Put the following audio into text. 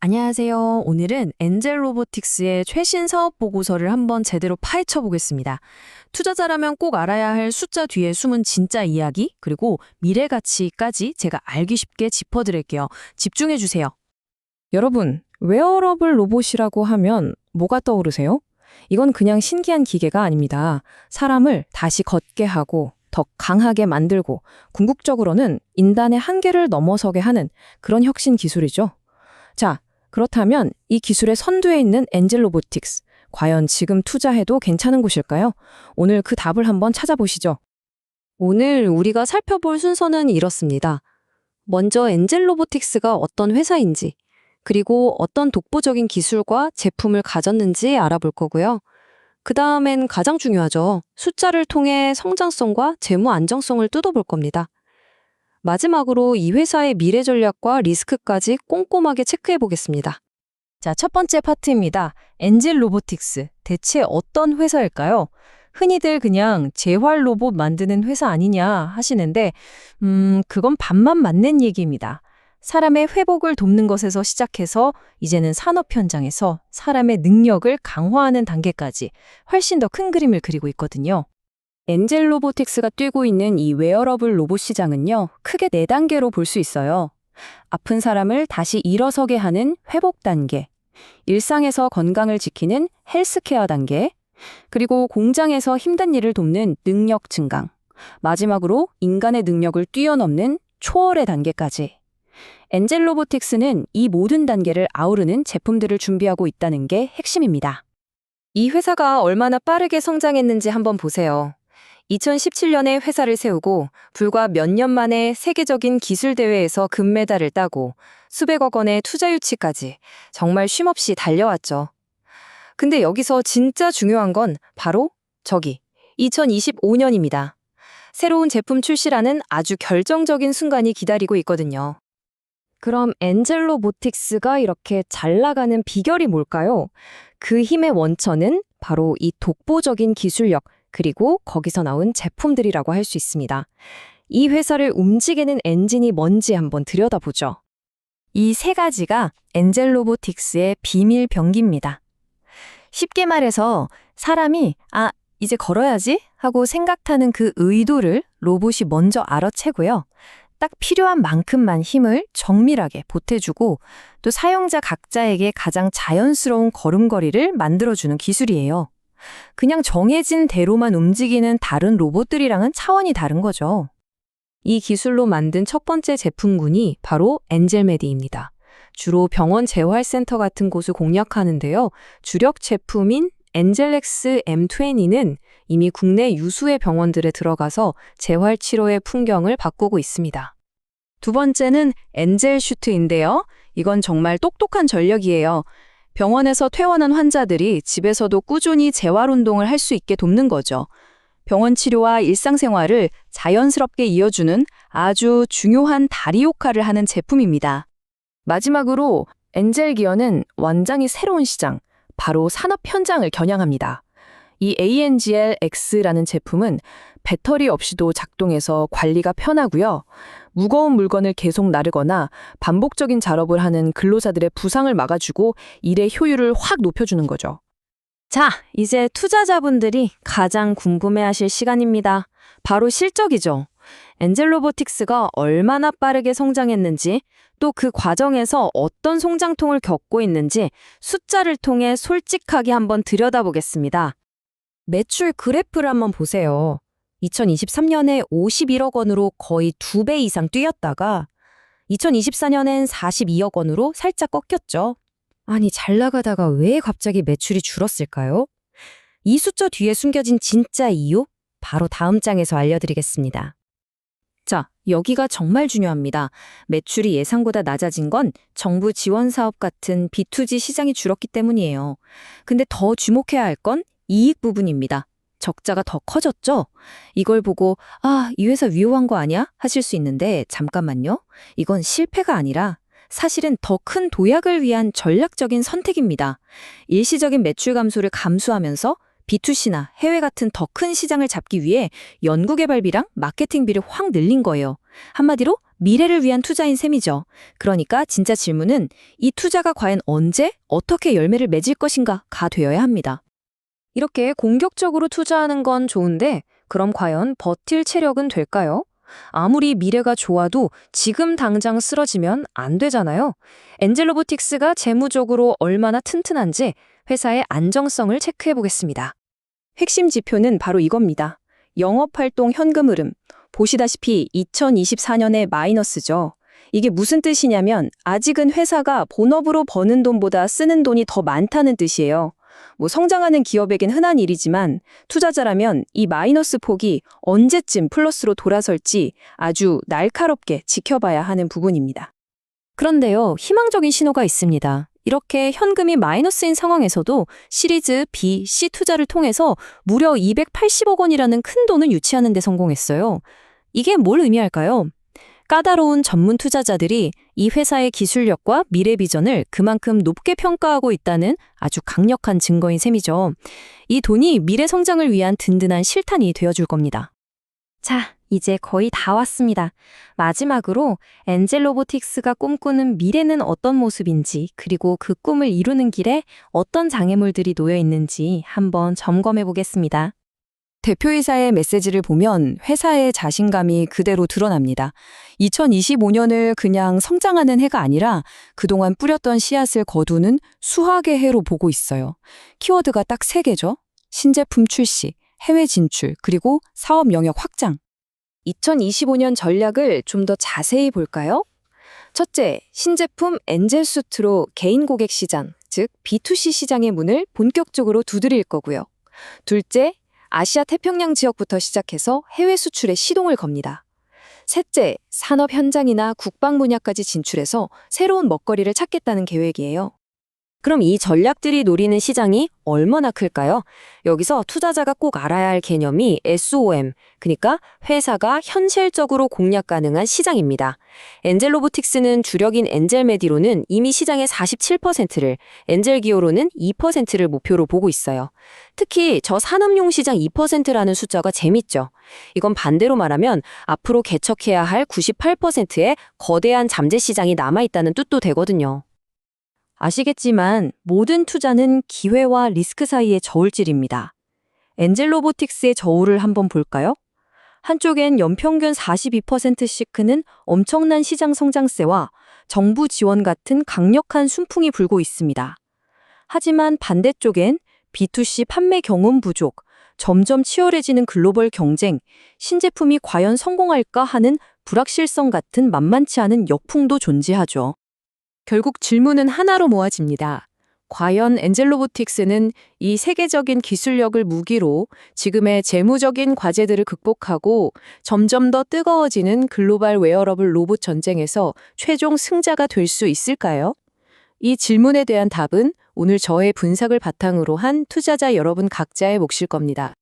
안녕하세요. 오늘은 엔젤 로보틱스의 최신 사업 보고서를 한번 제대로 파헤쳐 보겠습니다. 투자자라면 꼭 알아야 할 숫자 뒤에 숨은 진짜 이야기, 그리고 미래 가치까지 제가 알기 쉽게 짚어드릴게요. 집중해 주세요. 여러분, 웨어러블 로봇이라고 하면 뭐가 떠오르세요? 이건 그냥 신기한 기계가 아닙니다. 사람을 다시 걷게 하고 더 강하게 만들고 궁극적으로는 인간의 한계를 넘어서게 하는 그런 혁신 기술이죠. 자, 그렇다면 이 기술의 선두에 있는 엔젤 로보틱스, 과연 지금 투자해도 괜찮은 곳일까요? 오늘 그 답을 한번 찾아보시죠. 오늘 우리가 살펴볼 순서는 이렇습니다. 먼저 엔젤 로보틱스가 어떤 회사인지, 그리고 어떤 독보적인 기술과 제품을 가졌는지 알아볼 거고요. 그 다음엔 가장 중요하죠. 숫자를 통해 성장성과 재무 안정성을 뜯어볼 겁니다. 마지막으로 이 회사의 미래 전략과 리스크까지 꼼꼼하게 체크해 보겠습니다. 자, 첫 번째 파트입니다. 엔젤 로보틱스. 대체 어떤 회사일까요? 흔히들 그냥 재활 로봇 만드는 회사 아니냐 하시는데, 그건 반만 맞는 얘기입니다. 사람의 회복을 돕는 것에서 시작해서 이제는 산업 현장에서 사람의 능력을 강화하는 단계까지 훨씬 더 큰 그림을 그리고 있거든요. 엔젤 로보틱스가 뛰고 있는 이 웨어러블 로봇 시장은요, 크게 4단계로 볼 수 있어요. 아픈 사람을 다시 일어서게 하는 회복 단계, 일상에서 건강을 지키는 헬스케어 단계, 그리고 공장에서 힘든 일을 돕는 능력 증강, 마지막으로 인간의 능력을 뛰어넘는 초월의 단계까지. 엔젤 로보틱스는 이 모든 단계를 아우르는 제품들을 준비하고 있다는 게 핵심입니다. 이 회사가 얼마나 빠르게 성장했는지 한번 보세요. 2017년에 회사를 세우고 불과 몇 년 만에 세계적인 기술 대회에서 금메달을 따고 수백억 원의 투자 유치까지 정말 쉼없이 달려왔죠. 근데 여기서 진짜 중요한 건 바로 2025년입니다. 새로운 제품 출시라는 아주 결정적인 순간이 기다리고 있거든요. 그럼 엔젤 로보틱스가 이렇게 잘 나가는 비결이 뭘까요? 그 힘의 원천은 바로 이 독보적인 기술력, 그리고 거기서 나온 제품들이라고 할 수 있습니다. 이 회사를 움직이는 엔진이 뭔지 한번 들여다보죠. 이 3가지가 엔젤 로보틱스의 비밀 병기입니다. 쉽게 말해서 사람이 이제 걸어야지 하고 생각하는 그 의도를 로봇이 먼저 알아채고요. 딱 필요한 만큼만 힘을 정밀하게 보태주고 또 사용자 각자에게 가장 자연스러운 걸음걸이를 만들어주는 기술이에요. 그냥 정해진 대로만 움직이는 다른 로봇들이랑은 차원이 다른 거죠. 이 기술로 만든 첫 번째 제품군이 바로 엔젤메디입니다. 주로 병원 재활센터 같은 곳을 공략하는데요. 주력 제품인 엔젤렉스 M20는 이미 국내 유수의 병원들에 들어가서 재활치료의 풍경을 바꾸고 있습니다. 두 번째는 엔젤 슈트인데요. 이건 정말 똑똑한 전략이에요. 병원에서 퇴원한 환자들이 집에서도 꾸준히 재활운동을 할 수 있게 돕는 거죠. 병원 치료와 일상생활을 자연스럽게 이어주는 아주 중요한 다리 역할을 하는 제품입니다. 마지막으로 엔젤 기어는 완전히 새로운 시장, 바로 산업 현장을 겨냥합니다. 이 ANGL-X라는 제품은 배터리 없이도 작동해서 관리가 편하고요. 무거운 물건을 계속 나르거나 반복적인 작업을 하는 근로자들의 부상을 막아주고 일의 효율을 확 높여주는 거죠. 자, 이제 투자자분들이 가장 궁금해하실 시간입니다. 바로 실적이죠. 엔젤 로보틱스가 얼마나 빠르게 성장했는지, 또 그 과정에서 어떤 성장통을 겪고 있는지 숫자를 통해 솔직하게 한번 들여다보겠습니다. 매출 그래프를 한번 보세요. 2023년에 51억 원으로 거의 2배 이상 뛰었다가 2024년엔 42억 원으로 살짝 꺾였죠. 아니, 잘 나가다가 왜 갑자기 매출이 줄었을까요? 이 숫자 뒤에 숨겨진 진짜 이유? 바로 다음 장에서 알려드리겠습니다. 자, 여기가 정말 중요합니다. 매출이 예상보다 낮아진 건 정부 지원 사업 같은 B2G 시장이 줄었기 때문이에요. 근데 더 주목해야 할 건 이익 부분입니다. 적자가 더 커졌죠? 이걸 보고 이 회사 위험한 거 아니야? 하실 수 있는데 잠깐만요. 이건 실패가 아니라 사실은 더 큰 도약을 위한 전략적인 선택입니다. 일시적인 매출 감소를 감수하면서 B2C나 해외 같은 더 큰 시장을 잡기 위해 연구개발비랑 마케팅비를 확 늘린 거예요. 한마디로 미래를 위한 투자인 셈이죠. 그러니까 진짜 질문은 이 투자가 과연 언제, 어떻게 열매를 맺을 것인가가 되어야 합니다. 이렇게 공격적으로 투자하는 건 좋은데 그럼 과연 버틸 체력은 될까요? 아무리 미래가 좋아도 지금 당장 쓰러지면 안 되잖아요. 엔젤로보틱스가 재무적으로 얼마나 튼튼한지 회사의 안정성을 체크해 보겠습니다. 핵심 지표는 바로 이겁니다. 영업활동 현금 흐름. 보시다시피 2024년에 마이너스죠. 이게 무슨 뜻이냐면 아직은 회사가 본업으로 버는 돈보다 쓰는 돈이 더 많다는 뜻이에요. 성장하는 기업에겐 흔한 일이지만 투자자라면 이 마이너스 폭이 언제쯤 플러스로 돌아설지 아주 날카롭게 지켜봐야 하는 부분입니다. 그런데요, 희망적인 신호가 있습니다. 이렇게 현금이 마이너스인 상황에서도 시리즈 B, C 투자를 통해서 무려 280억 원이라는 큰 돈을 유치하는 데 성공했어요. 이게 뭘 의미할까요? 까다로운 전문 투자자들이 이 회사의 기술력과 미래 비전을 그만큼 높게 평가하고 있다는 아주 강력한 증거인 셈이죠. 이 돈이 미래 성장을 위한 든든한 실탄이 되어줄 겁니다. 자, 이제 거의 다 왔습니다. 마지막으로 엔젤로보틱스가 꿈꾸는 미래는 어떤 모습인지, 그리고 그 꿈을 이루는 길에 어떤 장애물들이 놓여 있는지 한번 점검해 보겠습니다. 대표이사의 메시지를 보면 회사의 자신감이 그대로 드러납니다. 2025년을 그냥 성장하는 해가 아니라 그동안 뿌렸던 씨앗을 거두는 수확의 해로 보고 있어요. 키워드가 딱 3개죠. 신제품 출시, 해외 진출, 그리고 사업 영역 확장. 2025년 전략을 좀 더 자세히 볼까요? 첫째, 신제품 엔젤수트로 개인 고객 시장, 즉 B2C 시장의 문을 본격적으로 두드릴 거고요. 둘째, 아시아 태평양 지역부터 시작해서 해외 수출에 시동을 겁니다. 셋째, 산업 현장이나 국방 분야까지 진출해서 새로운 먹거리를 찾겠다는 계획이에요. 그럼 이 전략들이 노리는 시장이 얼마나 클까요? 여기서 투자자가 꼭 알아야 할 개념이 SOM, 그러니까 회사가 현실적으로 공략 가능한 시장입니다. 엔젤로보틱스는 주력인 엔젤메디로는 이미 시장의 47%를, 엔젤기어로는 2%를 목표로 보고 있어요. 특히 저 산업용 시장 2%라는 숫자가 재밌죠. 이건 반대로 말하면 앞으로 개척해야 할 98%의 거대한 잠재 시장이 남아있다는 뜻도 되거든요. 아시겠지만 모든 투자는 기회와 리스크 사이의 저울질입니다. 엔젤로보틱스의 저울을 한번 볼까요? 한쪽엔 연평균 42%씩 크는 엄청난 시장 성장세와 정부 지원 같은 강력한 순풍이 불고 있습니다. 하지만 반대쪽엔 B2C 판매 경험 부족, 점점 치열해지는 글로벌 경쟁, 신제품이 과연 성공할까 하는 불확실성 같은 만만치 않은 역풍도 존재하죠. 결국 질문은 하나로 모아집니다. 과연 엔젤로보틱스는 이 세계적인 기술력을 무기로 지금의 재무적인 과제들을 극복하고 점점 더 뜨거워지는 글로벌 웨어러블 로봇 전쟁에서 최종 승자가 될 수 있을까요? 이 질문에 대한 답은 오늘 저의 분석을 바탕으로 한 투자자 여러분 각자의 몫일 겁니다.